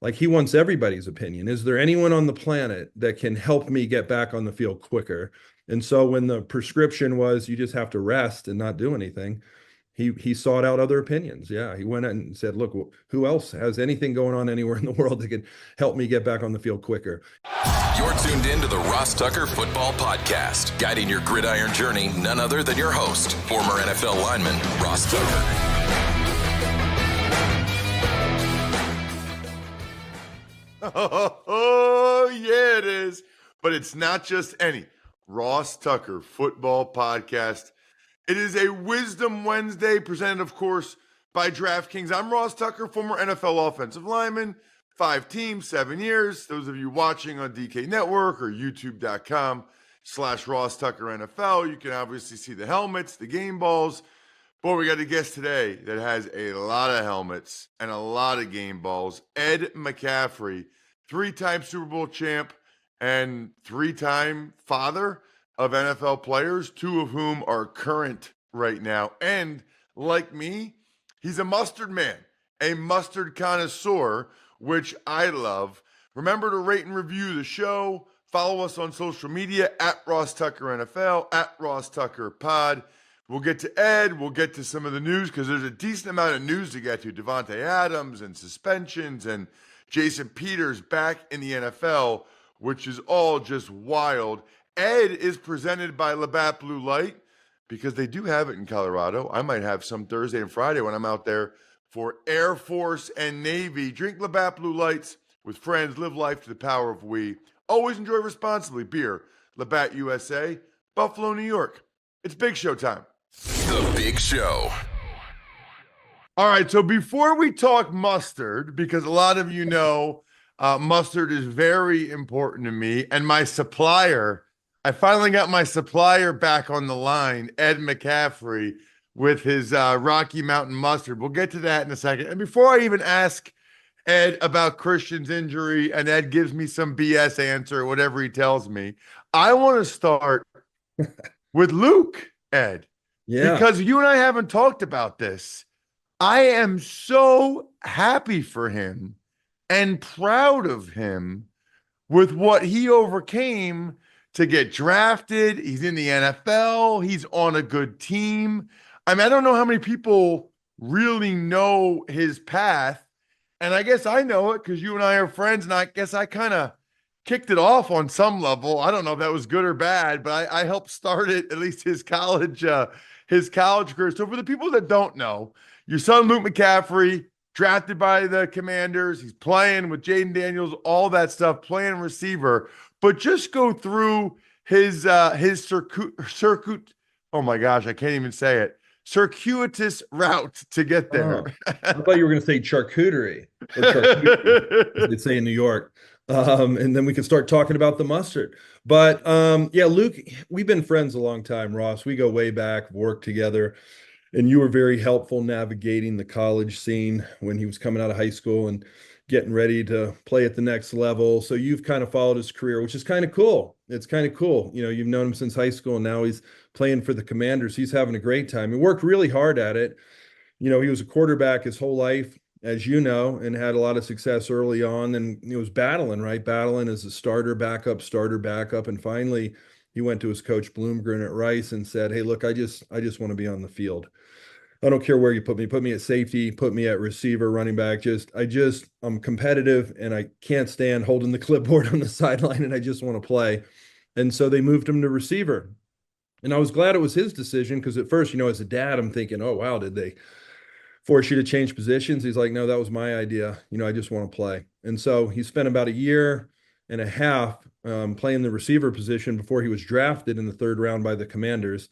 Like he wants everybody's opinion. Is there anyone on the planet that can help me get back on the field quicker? And so when the prescription was you just have to rest and not do anything, he sought out other opinions. Yeah, he went and said, "Look, who else has anything going on anywhere in the world that can help me get back on the field quicker?" You're tuned in to the Ross Tucker Football Podcast, guiding your gridiron journey, none other than your host, former NFL lineman, Ross Tucker. Oh, yeah, it is. But it's not just any Ross Tucker Football Podcast. It is a Wisdom Wednesday presented, of course, by DraftKings. I'm Ross Tucker, former NFL offensive lineman, 5 teams, 7 years. Those of you watching on DK Network or youtube.com/Ross Tucker NFL, you can obviously see the helmets, the game balls. Boy, we got a guest today that has a lot of helmets and a lot of game balls. Ed McCaffrey, 3-time Super Bowl champ and 3-time father of NFL players, 2 of whom are current right now. And like me, he's a mustard man, a mustard connoisseur, which I love. Remember to rate and review the show. Follow us on social media at Ross Tucker NFL, at Ross Tucker Pod. We'll get to Ed. We'll get to some of the news because there's a decent amount of news to get to. Devontae Adams and suspensions and Jason Peters back in the NFL, which is all just wild. Ed is presented by Labatt Blue Light because they do have it in Colorado. I might have some Thursday and Friday when I'm out there for Air Force and Navy. Drink Labatt Blue Lights with friends. Live life to the power of we. Always enjoy responsibly. Beer, Labatt USA, Buffalo, New York. It's Big Show time. The Big Show. All right, so before we talk mustard, because a lot of you know mustard is very important to me, and my supplier, I finally got my supplier back on the line, Ed McCaffrey, with his Rocky Mountain mustard. We'll get to that in a second. And before I even ask Ed about Christian's injury, and Ed gives me some BS answer, whatever he tells me, I want to start with Luke, Ed. Yeah. Because you and I haven't talked about this. I am so happy for him and proud of him with what he overcame to get drafted. He's in the NFL. He's on a good team. I mean, I don't know how many people really know his path. And I guess I know it because you and I are friends. And I guess I kind of kicked it off on some level. I don't know if that was good or bad, but I helped start it, at least his college career. So for the people that don't know, your son, Luke McCaffrey, drafted by the Commanders. He's playing with Jaden Daniels, all that stuff, playing receiver. But just go through his circuit. Oh my gosh, I can't even say it. Circuitous route to get there. Oh, I thought you were going to say charcuterie, or charcuterie, as they say in New York. And then we can start talking about the mustard. But yeah, Luke, we've been friends a long time, Ross. We go way back, worked together. And you were very helpful navigating the college scene when he was coming out of high school and getting ready to play at the next level. So you've kind of followed his career, which is kind of cool. It's kind of cool. You know, you've known him since high school, and now he's playing for the Commanders. He's having a great time. He worked really hard at it. You know, he was a quarterback his whole life, as you know, and had a lot of success early on. And he was battling, right? Battling as a starter, backup. And finally, he went to his coach Bloomgren at Rice and said, "Hey, look, I just want to be on the field. I don't care where you put me. Put me at safety, put me at receiver, running back. I'm competitive, and I can't stand holding the clipboard on the sideline, and I just want to play." And so they moved him to receiver. And I was glad it was his decision because at first, you know, as a dad, I'm thinking, oh, wow, did they force you to change positions? He's like, no, that was my idea. You know, I just want to play. And so he spent about a year and a half playing the receiver position before he was drafted in the 3rd round by the Commanders.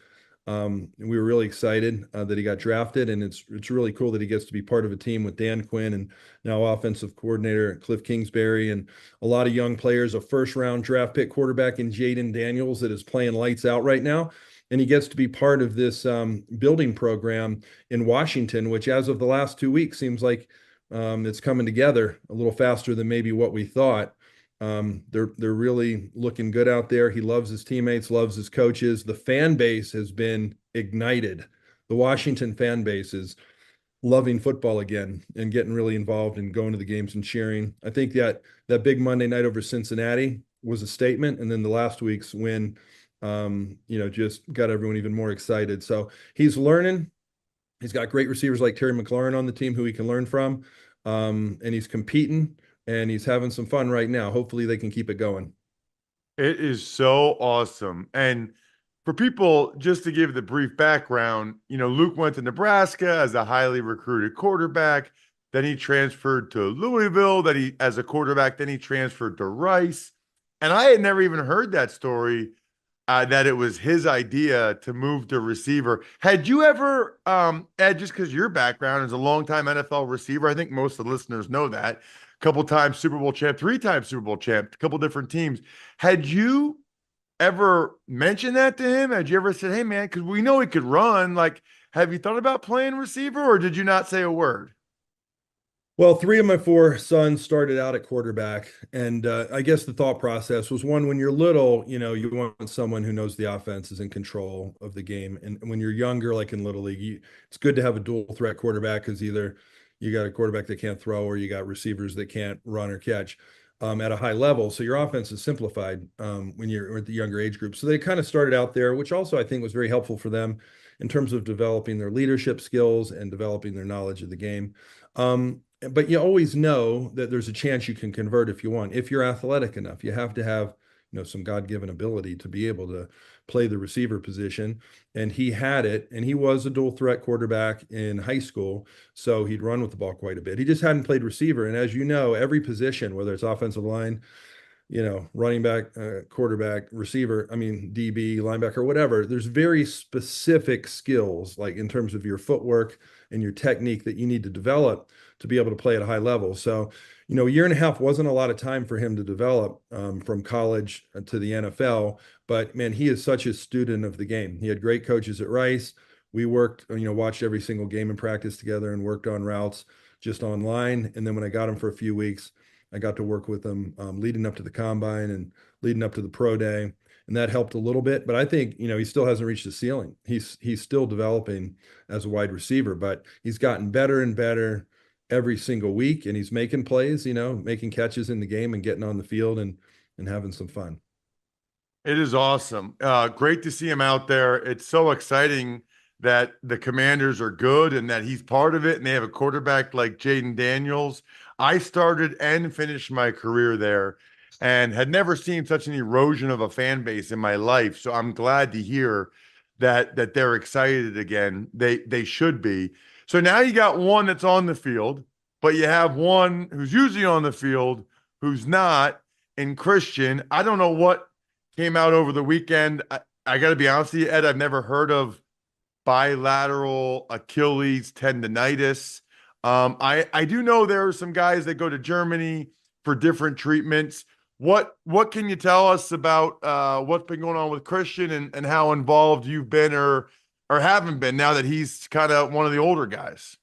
And we were really excited that he got drafted, and it's really cool that he gets to be part of a team with Dan Quinn and now offensive coordinator Cliff Kingsbury and a lot of young players, a 1st-round draft pick quarterback in Jaden Daniels that is playing lights out right now. And he gets to be part of this building program in Washington, which as of the last 2 weeks seems like it's coming together a little faster than maybe what we thought. They're really looking good out there. He loves his teammates, loves his coaches. The fan base has been ignited. The Washington fan base is loving football again and getting really involved and going to the games and cheering. I think that big Monday night over Cincinnati was a statement, and then the last week's win, just got everyone even more excited. So he's learning. He's got great receivers like Terry McLaurin on the team who he can learn from, and he's competing and he's having some fun right now. Hopefully, they can keep it going. It is so awesome. And for people, just to give the brief background, Luke went to Nebraska as a highly recruited quarterback. Then he transferred to Louisville, as a quarterback, then he transferred to Rice. And I had never even heard that story, that it was his idea to move to receiver. Had you ever, Ed, just because your background is a longtime NFL receiver, I think most of the listeners know that, a couple times Super Bowl champ, 3 times Super Bowl champ, a couple different teams. Had you ever mentioned that to him? Had you ever said, hey, man, because we know he could run, like, have you thought about playing receiver, or did you not say a word? Well, 3 of my 4 sons started out at quarterback, and I guess the thought process was one: when you're little, you want someone who knows the offense, is in control of the game, and when you're younger, like in Little League, it's good to have a dual threat quarterback because either you got a quarterback that can't throw or you got receivers that can't run or catch at a high level. So your offense is simplified when you're at the younger age group. So they kind of started out there, which also I think was very helpful for them in terms of developing their leadership skills and developing their knowledge of the game. But you always know that there's a chance you can convert if you want. If you're athletic enough, you have to have, some God-given ability to be able to play the receiver position. And he had it, and he was a dual threat quarterback in high school, so he'd run with the ball quite a bit. He just hadn't played receiver. And as you know, every position, whether it's offensive line, running back, quarterback, receiver, DB, linebacker, whatever, there's very specific skills, like in terms of your footwork and your technique, that you need to develop to be able to play at a high level. So, a year and a half wasn't a lot of time for him to develop from college to the NFL. But man, he is such a student of the game. He had great coaches at Rice. We worked, watched every single game in practice together and worked on routes just online. And then when I got him for a few weeks, I got to work with him leading up to the combine and leading up to the pro day. And that helped a little bit. But I think, he still hasn't reached the ceiling. He's still developing as a wide receiver, but he's gotten better and better every single week. And he's making plays, making catches in the game and getting on the field and having some fun. It is awesome. Great to see him out there. It's so exciting that the Commanders are good and that he's part of it, and they have a quarterback like Jaden Daniels. I started and finished my career there and had never seen such an erosion of a fan base in my life. So I'm glad to hear that they're excited again. They should be. So now you got one that's on the field, but you have one who's usually on the field who's not, in Christian. I don't know what came out over the weekend. I got to be honest with you, Ed, I've never heard of bilateral Achilles tendonitis. I do know there are some guys that go to Germany for different treatments. What can you tell us about what's been going on with Christian and how involved you've been or haven't been now that he's kind of one of the older guys?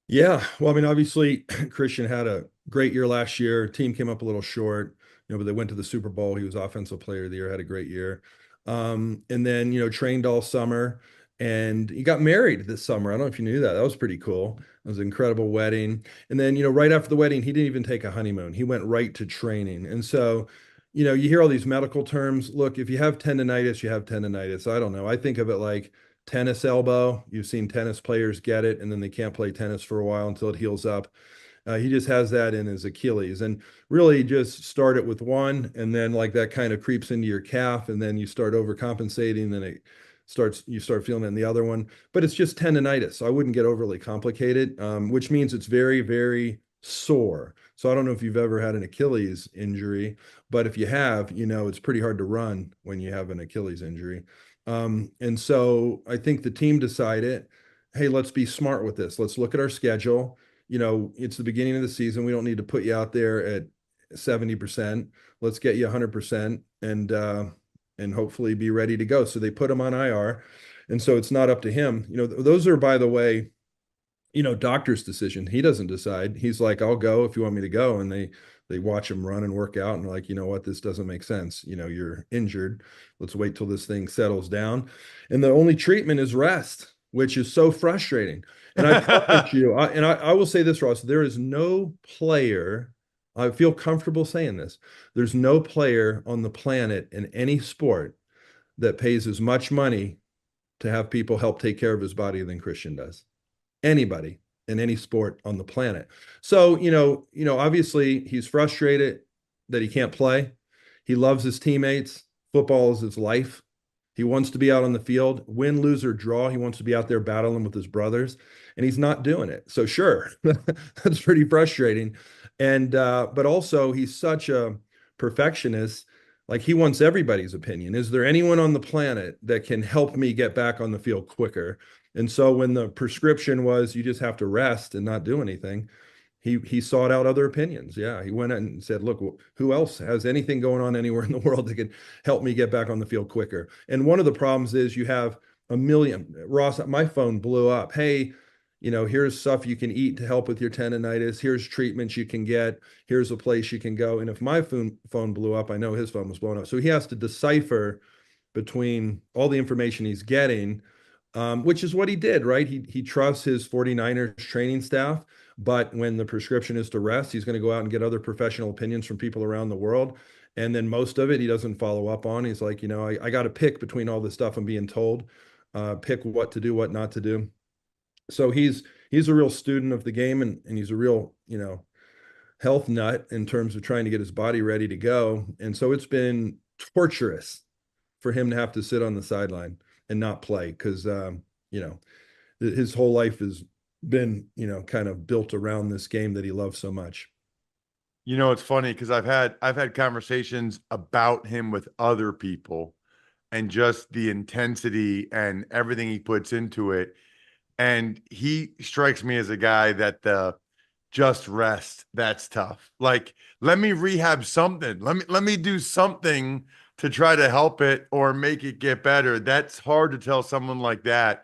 Yeah, well, obviously Christian had a great year last year. Team came up a little short, but they went to the Super Bowl. He was Offensive Player of the Year, had a great year. And then, trained all summer, and he got married this summer. I don't know if you knew that. That was pretty cool. It was an incredible wedding. And then, right after the wedding, he didn't even take a honeymoon. He went right to training. And so, you hear all these medical terms. Look, if you have tendonitis, you have tendonitis. I don't know. I think of it like tennis elbow. You've seen tennis players get it, and then they can't play tennis for a while until it heals up. He just has that in his Achilles, and really just start it with one, and then like that kind of creeps into your calf, and then you start overcompensating, then you start feeling it in the other one. But it's just tendonitis, so I wouldn't get overly complicated, which means it's very, very sore. So I don't know if you've ever had an Achilles injury, but if you have, it's pretty hard to run when you have an Achilles injury. And so I think the team decided, hey, let's be smart with this. Let's look at our schedule. It's the beginning of the season. We don't need to put you out there at 70%. Let's get you 100% and hopefully be ready to go. So they put him on IR. And so it's not up to him. Those are, by the way, doctor's decision. He doesn't decide. He's like, I'll go if you want me to go. And they watch him run and work out and they're like, you know what, this doesn't make sense. You're injured. Let's wait till this thing settles down. And the only treatment is rest, which is so frustrating. And I promise you, I will say this, Ross, there is no player, I feel comfortable saying this. There's no player on the planet in any sport that pays as much money to have people help take care of his body than Christian does. Anybody in any sport on the planet. So, obviously he's frustrated that he can't play. He loves his teammates. Football is his life. He wants to be out on the field, win, lose, or draw. He wants to be out there battling with his brothers, and he's not doing it. So sure, that's pretty frustrating. And but also he's such a perfectionist. Like he wants everybody's opinion. Is there anyone on the planet that can help me get back on the field quicker? And so when the prescription was you just have to rest and not do anything, he sought out other opinions. Yeah, he went and said, "Look, who else has anything going on anywhere in the world that can help me get back on the field quicker?" And one of the problems is you have a million. Ross, my phone blew up. Hey, here's stuff you can eat to help with your tendonitis. Here's treatments you can get. Here's a place you can go. And if my phone blew up, I know his phone was blown up. So he has to decipher between all the information he's getting, which is what he did, right? He trusts his 49ers training staff, but when the prescription is to rest, he's going to go out and get other professional opinions from people around the world. And then most of it he doesn't follow up on. He's like, I got to pick between all the stuff I'm being told, pick what to do, what not to do. So he's a real student of the game, and he's a real, health nut in terms of trying to get his body ready to go. And so it's been torturous for him to have to sit on the sideline and not play because his whole life has been kind of built around this game that he loves so much. It's funny because I've had conversations about him with other people and just the intensity and everything he puts into it. And he strikes me as a guy that the just rest, that's tough. Like, let me rehab something. Let me do something to try to help it or make it get better. That's hard to tell someone like that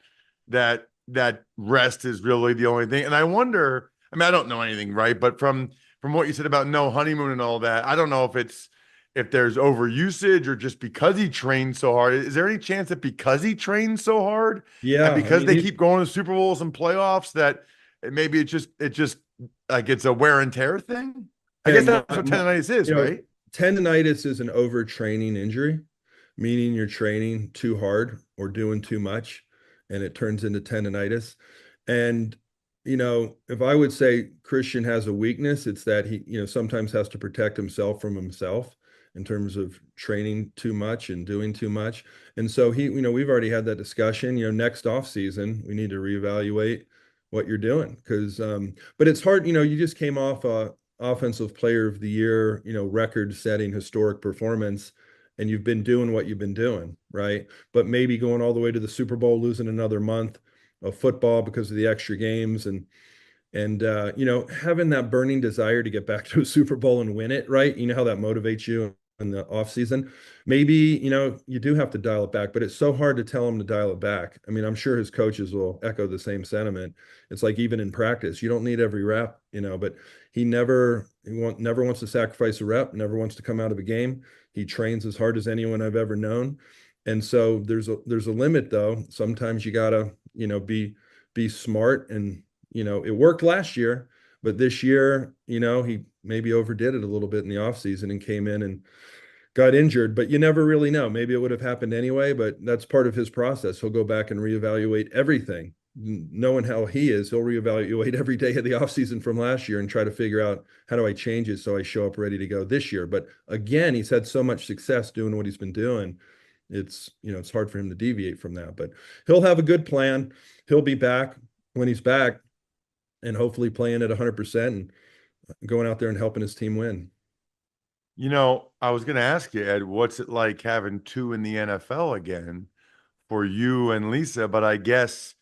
rest is really the only thing. And I wonder, I mean, I don't know anything, right? But from what you said about no honeymoon and all that, I don't know if there's overusage or just because he trains so hard. Is there any chance that because he trains so hard and Yeah, because they keep going to Super Bowls and playoffs that maybe it just like it's a wear and tear thing? I guess that's what tendonitis is, right? Tendonitis is an overtraining injury, meaning you're training too hard or doing too much, and it turns into tendonitis. And if I would say Christian has a weakness, it's that he sometimes has to protect himself from himself in terms of training too much and doing too much. And so we've already had that discussion. Next off season, we need to reevaluate what you're doing because, but it's hard. You just came off offensive player of the year, record-setting historic performance, and you've been doing what you've been doing, right? But maybe going all the way to the Super Bowl, losing another month of football because of the extra games and having that burning desire to get back to a Super Bowl and win it, right? You know how that motivates you in the off season. Maybe, you do have to dial it back, but it's so hard to tell him to dial it back. I mean, I'm sure his coaches will echo the same sentiment. It's like even in practice, you don't need every rep, but he never wants to sacrifice a rep, never wants to come out of a game. He trains as hard as anyone I've ever known. And so there's a limit though. Sometimes you gotta, be smart and, it worked last year, but this year, he maybe overdid it a little bit in the offseason and came in and got injured, but you never really know. Maybe it would have happened anyway, but that's part of his process. He'll go back and reevaluate everything. Knowing how he is, he'll reevaluate every day of the offseason from last year and try to figure out how do I change it so I show up ready to go this year. But again, he's had so much success doing what he's been doing. It's hard for him to deviate from that, but he'll have a good plan. He'll be back when he's back and hopefully playing at 100% and going out there and helping his team win. I was going to ask you, Ed, what's it like having two in the NFL again for you and Lisa? But I guess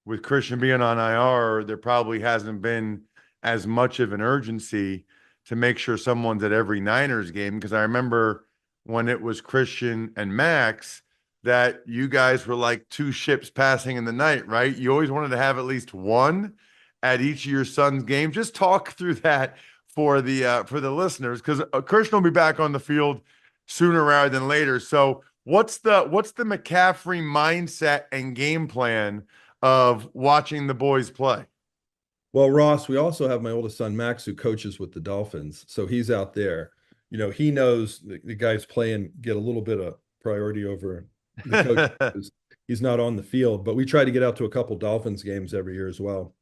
with Christian being on IR, there probably hasn't been as much of an urgency to make sure someone's at every Niners game. Because I remember when it was Christian and Max, that you guys were like two ships passing in the night, right? You always wanted to have at least one at each of your son's games. Just talk through that for the listeners, because Christian will be back on the field sooner rather than later. So what's the McCaffrey mindset and game plan of watching the boys play? Well, Ross, we also have my oldest son, Max, who coaches with the Dolphins. So he's out there. He knows the guys playing get a little bit of priority over the coach because he's not on the field. But we try to get out to a couple Dolphins games every year as well.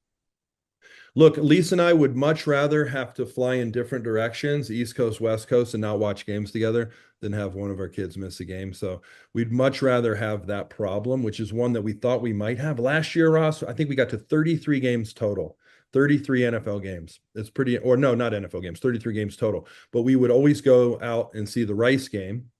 Look, Lisa and I would much rather have to fly in different directions, East Coast, West Coast, and not watch games together than have one of our kids miss a game. So we'd much rather have that problem, which is one that we thought we might have last year, Ross. I think we got to 33 games total. 33 NFL games. It's pretty, or no, not NFL games, 33 games total. But we would always go out and see the Rice game.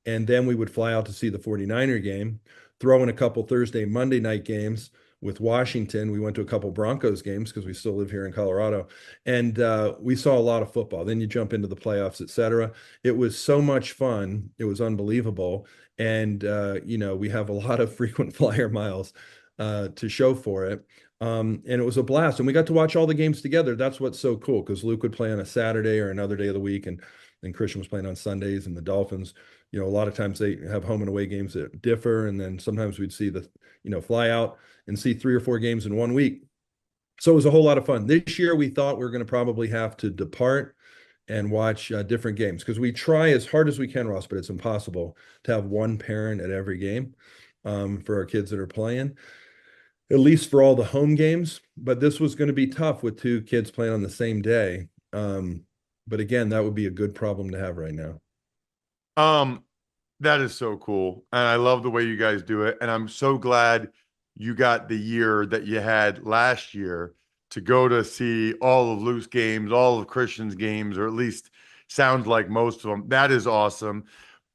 And then we would fly out to see the 49er game, throw in a couple Thursday, Monday night games with Washington. We went to a couple Broncos games because we still live here in Colorado. And we saw a lot of football. Then you jump into the playoffs, et cetera. It was so much fun. It was unbelievable. And, we have a lot of frequent flyer miles to show for it. And it was a blast. And we got to watch all the games together. That's what's so cool because Luke would play on a Saturday or another day of the week. And Christian was playing on Sundays, and the Dolphins, a lot of times they have home and away games that differ. And then sometimes we'd see fly out and see 3 or 4 games in one week. So it was a whole lot of fun. This year, we thought we were going to probably have to depart and watch different games because we try as hard as we can, Ross, but it's impossible to have one parent at every game for our kids that are playing, at least for all the home games. But this was going to be tough with 2 kids playing on the same day. But again, that would be a good problem to have right now. That is so cool. And I love the way you guys do it. And I'm so glad you got the year that you had last year to go to see all of Luke's games, all of Christian's games, or at least sounds like most of them. That is awesome.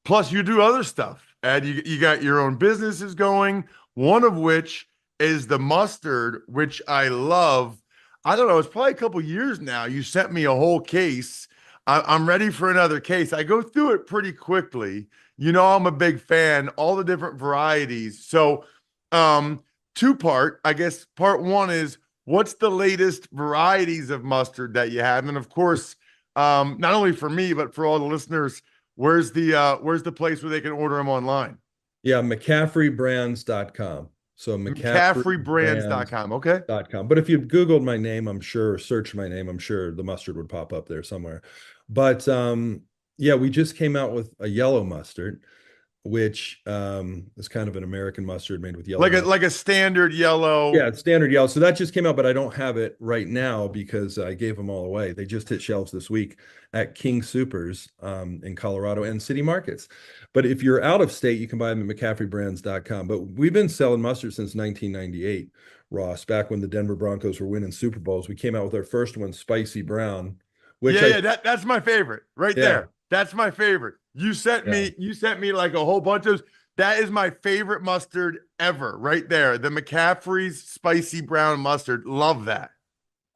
Plus, you do other stuff. And you got your own businesses going, one of which is the mustard, which I love. I don't know, it's probably a couple years now. You sent me a whole case. I'm ready for another case. I go through it pretty quickly. I'm a big fan, all the different varieties. So 2-part, I guess part 1 is what's the latest varieties of mustard that you have? And of course, not only for me, but for all the listeners, where's the place where they can order them online? Yeah, McCaffreybrands.com. So McCaffreybrands.com. Okay. .com. But if you Googled my name, I'm sure, search my name, I'm sure the mustard would pop up there somewhere. But we just came out with a yellow mustard, which is kind of an American mustard made with yellow. Like a standard yellow. Yeah, it's standard yellow. So that just came out, but I don't have it right now because I gave them all away. They just hit shelves this week at King Soopers in Colorado and City Markets. But if you're out of state, you can buy them at McCaffreybrands.com. But we've been selling mustard since 1998, Ross, back when the Denver Broncos were winning Super Bowls. We came out with our first one, Spicy Brown. Which that's my favorite right there. That's my favorite. You sent me like a whole bunch of, that is my favorite mustard ever right there. The McCaffrey's Spicy Brown Mustard. Love that.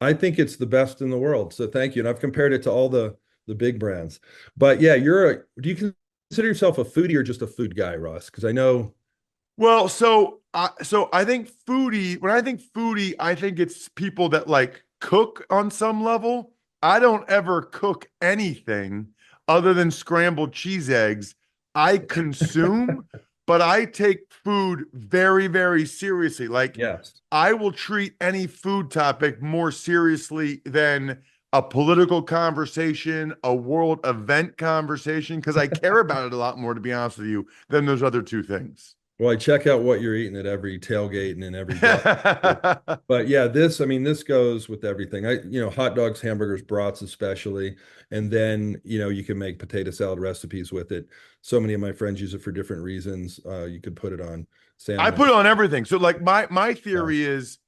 I think it's the best in the world. So thank you. And I've compared it to all the big brands. But yeah, do you consider yourself a foodie or just a food guy, Ross? Because I know. Well, so I think foodie, when I think foodie, I think it's people that like cook on some level. I don't ever cook anything other than scrambled cheese eggs. I consume, but I take food very, very seriously. Like, yes, I will treat any food topic more seriously than a political conversation, a world event conversation, because I care about it a lot more, to be honest with you, than those other 2 things. Well, I check out what you're eating at every tailgate and in every but yeah, this goes with everything. Hot dogs, hamburgers, brats especially. And then, you can make potato salad recipes with it. So many of my friends use it for different reasons. You could put it on sandwich. I put it on everything. So like my theory is,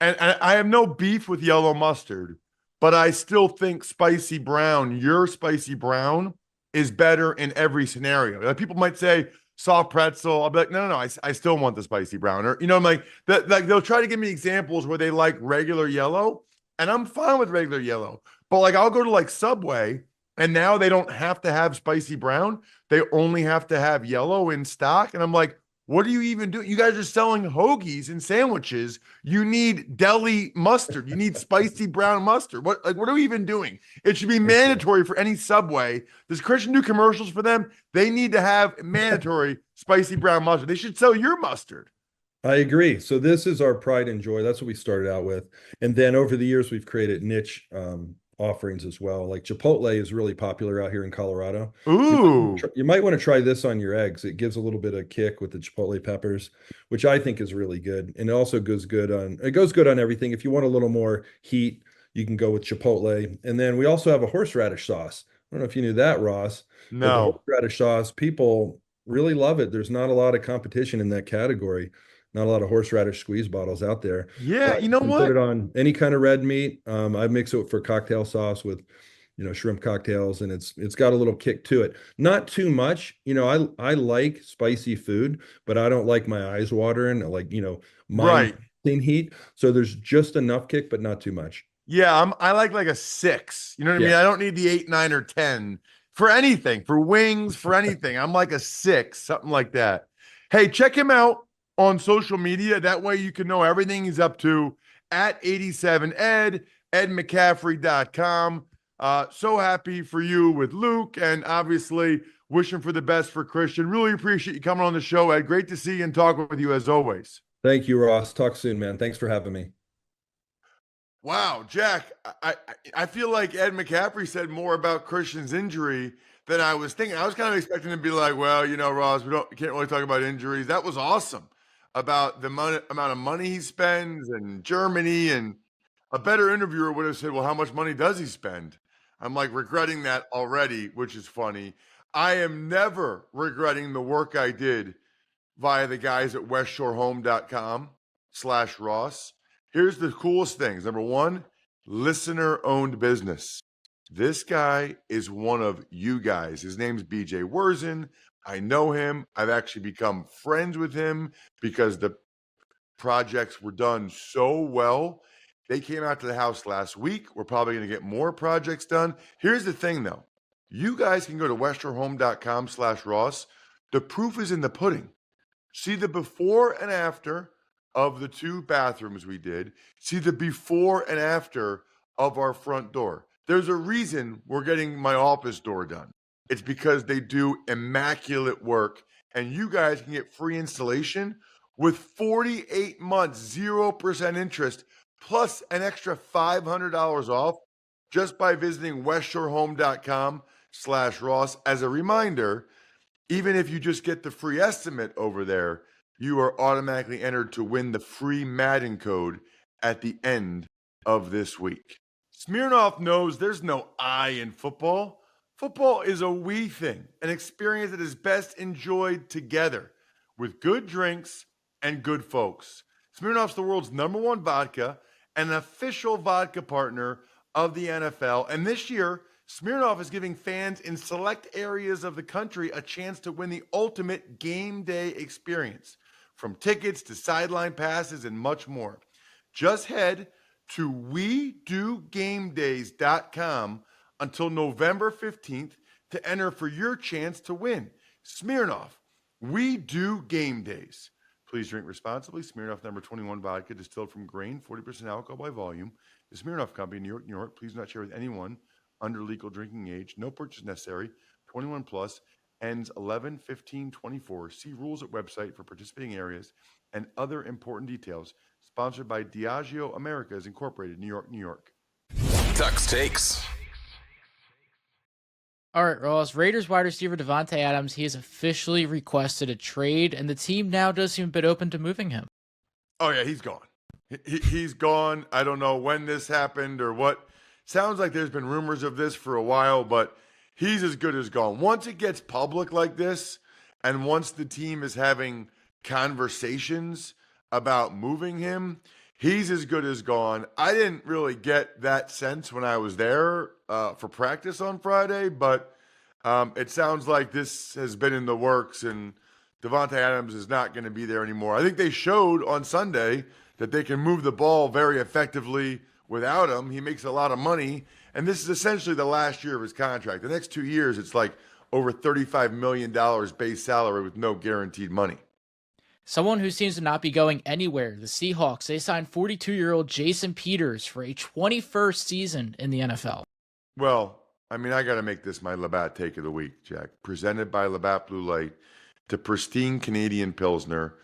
and I have no beef with yellow mustard, but I still think spicy brown, your spicy brown is better in every scenario. Like people might say, soft pretzel. I'll be like, no. I still want the spicy brown. Or, I'm like, like they'll try to give me examples where they like regular yellow, and I'm fine with regular yellow. But like, I'll go to like Subway, and now they don't have to have spicy brown. They only have to have yellow in stock. And I'm like, what are you even doing? You guys are selling hoagies and sandwiches. You need deli mustard. You need spicy brown mustard. What are we even doing? It should be mandatory for any Subway. Does Christian do commercials for them? They need to have mandatory spicy brown mustard. They should sell your mustard. I agree. So this is our pride and joy. That's what we started out with. And then over the years, we've created niche offerings as well. Like Chipotle is really popular out here in Colorado. Ooh, You might want to try this on your eggs. It gives a little bit of kick with the Chipotle peppers, which I think is really good. And it goes good on everything. If you want a little more heat, you can go with Chipotle. And then we also have a horseradish sauce. I don't know if you knew that, Ross, but the no. horseradish sauce, people really love it. There's not a lot of competition in that category. Not a lot of horseradish squeeze bottles out there, Yeah, but you you know can put it what? on any kind of red meat. I mix it for cocktail sauce with, shrimp cocktails, and it's got a little kick to it. Not too much. I like spicy food, but I don't like my eyes watering, like, mind Right. heat. So there's just enough kick, but not too much. Yeah, I like a 6. You know what I mean? Yeah. I don't need the 8, 9, or 10 for anything, for wings, for anything. I'm like a 6, something like that. Hey, check him out on social media. That way you can know everything he's up to at 87ed, edmccaffrey.com. So happy for you with Luke, and obviously wishing for the best for Christian. Really appreciate you coming on the show, Ed. Great to see you and talk with you as always. Thank you, Ross. Talk soon, man. Thanks for having me. Wow, Jack, I feel like Ed McCaffrey said more about Christian's injury than I was thinking. I was kind of expecting to be like, well, Ross, can't really talk about injuries. That was awesome about the amount of money he spends in Germany, and a better interviewer would have said, well, how much money does he spend? I'm like regretting that already, which is funny. I am never regretting the work I did via the guys at westshorehome.com/Ross. Here's the coolest things. Number one, listener owned business. This guy is one of you guys. His name's BJ Wurzen. I know him. I've actually become friends with him because the projects were done so well. They came out to the house last week. We're probably going to get more projects done. Here's the thing, though. You guys can go to westshorehome.com/Ross. The proof is in the pudding. See the before and after of the 2 bathrooms we did. See the before and after of our front door. There's a reason we're getting my office door done. It's because they do immaculate work, and you guys can get free installation with 48 months, 0% interest, plus an extra $500 off just by visiting westshorehome.com/Ross. As a reminder, even if you just get the free estimate over there, you are automatically entered to win the free Madden code at the end of this week. Smirnoff knows there's no I in football. Football is a we thing, an experience that is best enjoyed together with good drinks and good folks. Smirnoff's the world's #1 vodka and an official vodka partner of the NFL. And this year, Smirnoff is giving fans in select areas of the country a chance to win the ultimate game day experience, from tickets to sideline passes and much more. Just head to WeDoGameDays.com until November 15th to enter for your chance to win. Smirnoff, We Do Game Days. Please drink responsibly. Smirnoff #21 vodka, distilled from grain, 40% alcohol by volume. The Smirnoff Company, New York, New York. Please do not share with anyone under legal drinking age. No purchase necessary. 21 plus. Ends 11/15/24. See rules at website for participating areas and other important details. Sponsored by Diageo Americas Incorporated, New York, New York. Tuck's Takes. All right, Ross. Raiders wide receiver Devontae Adams, he has officially requested a trade, and the team now does seem a bit open to moving him. Oh, yeah, he's gone. He's gone. I don't know when this happened or what. Sounds like there's been rumors of this for a while, but he's as good as gone. Once it gets public like this, and once the team is having conversations about moving him, he's as good as gone. I didn't really get that sense when I was there for practice on Friday, but it sounds like this has been in the works, and Devontae Adams is not going to be there anymore. I think they showed on Sunday that they can move the ball very effectively without him. He makes a lot of money, and this is essentially the last year of his contract. The next 2 years, it's like over $35 million base salary with no guaranteed money. Someone who seems to not be going anywhere, the Seahawks, they signed 42-year-old Jason Peters for a 21st season in the NFL. Well, I mean, I got to make this my Labatt take of the week, Jack. Presented by Labatt Blue Light, the pristine Canadian Pilsner.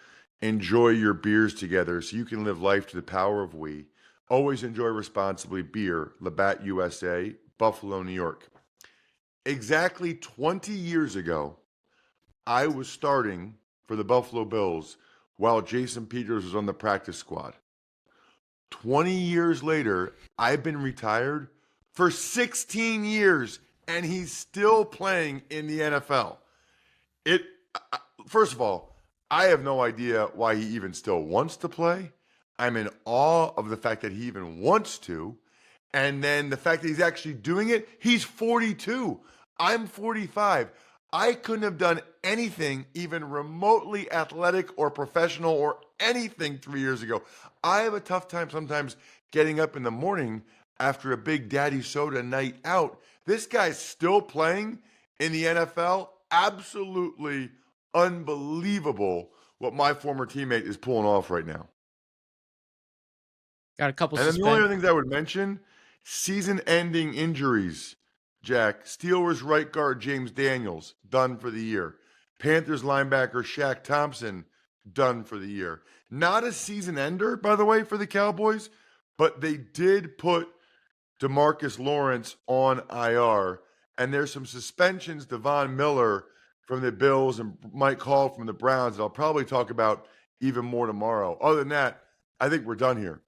enjoy your beers together so you can live life to the power of we. Always enjoy responsibly. Beer, Labatt USA, Buffalo, New York. Exactly 20 years ago, I was starting for the Buffalo Bills while Jason Peters was on the practice squad. 20 years later, I've been retired for 16 years, and he's still playing in the NFL. First of all, I have no idea why he even still wants to play. I'm in awe of the fact that he even wants to. And then the fact that he's actually doing it, he's 42. I'm 45. I couldn't have done anything even remotely athletic or professional or anything 3 years ago. I have a tough time sometimes getting up in the morning after a big daddy soda night out. This guy's still playing in the NFL. Absolutely unbelievable what my former teammate is pulling off right now. Got a couple. And then the only other things I would mention, season-ending injuries. Jack, Steelers right guard James Daniels, done for the year. Panthers linebacker Shaq Thompson, done for the year. Not a season ender, by the way, for the Cowboys, but they did put DeMarcus Lawrence on IR. And there's some suspensions, Devon Miller from the Bills and Mike Hall from the Browns that I'll probably talk about even more tomorrow. Other than that, I think we're done here.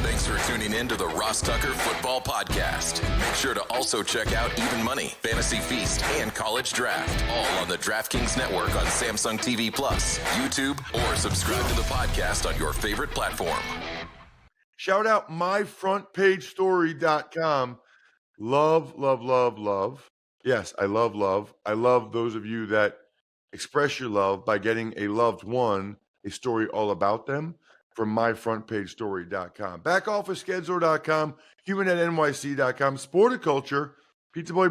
Thanks for tuning in to the Ross Tucker Football Podcast. Make sure to also check out Even Money, Fantasy Feast, and College Draft, all on the DraftKings Network on Samsung TV Plus, YouTube, or subscribe to the podcast on your favorite platform. Shout out myfrontpagestory.com. Love, love, love, love. Yes, I love love. I love those of you that express your love by getting a loved one a story all about them from myfrontpagestory.com. Backofficescheduler.com, humanetnyc.com, Sporticulture, Pizza Boy